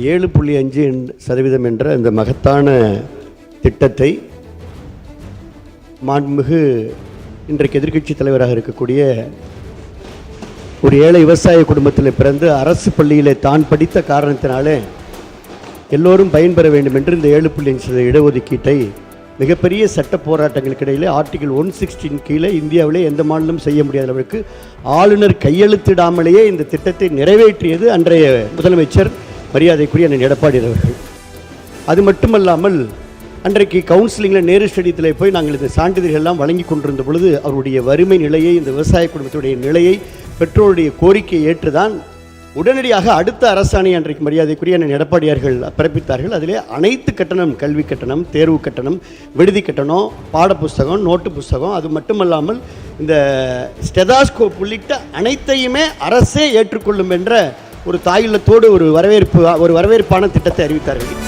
7.5% என்ற இந்த மகத்தான திட்டத்தை மாண்புமிகு இன்றைக்கு எதிர்க்கட்சி தலைவராக இருக்கக்கூடிய ஒரு ஏழை விவசாய குடும்பத்தில் பிறந்து அரசு பள்ளியிலே தான் படித்த காரணத்தினாலே எல்லோரும் பயன்பெற வேண்டும் என்று இந்த 7.5% இடஒதுக்கீட்டை மிகப்பெரிய சட்ட போராட்டங்களுக்கு இடையிலே ஆர்டிகிள் 116 கீழே இந்தியாவிலே எந்த மாநிலம் செய்ய முடியாத அளவிற்கு ஆளுநர் கையெழுத்திடாமலேயே இந்த திட்டத்தை நிறைவேற்றியது அன்றைய முதலமைச்சர் மரியாதைக்குரிய அண்ணன் எடப்பாடி அவர்கள். அது மட்டுமல்லாமல் அன்றைக்கு கவுன்சிலிங்கில் நேரு ஸ்டேடியத்தில் போய் நாங்கள் இந்த சான்றிதழ்கள்லாம் வழங்கி கொண்டிருந்த பொழுது அவருடைய வறுமை நிலையை, இந்த விவசாய குடும்பத்துடைய நிலையை, பெற்றோருடைய கோரிக்கையை ஏற்றுதான் உடனடியாக அடுத்த அரசாணை அன்றைக்கு மரியாதைக்குரிய அண்ணன் எடப்பாடியார்கள் பிறப்பித்தார்கள். அதிலே அனைத்து கட்டணம், கல்வி கட்டணம், தேர்வு கட்டணம், விடுதி கட்டணம், பாடப்புஸ்தகம், நோட்டு புஸ்தகம், அது மட்டுமல்லாமல் இந்த ஸ்டெதாஸ்கோப் உள்ளிட்ட அனைத்தையுமே அரசே ஏற்றுக்கொள்ளும் என்ற ஒரு தாயுள்ளத்தோடு ஒரு வரவேற்பான திட்டத்தை அறிவித்தார்கள்.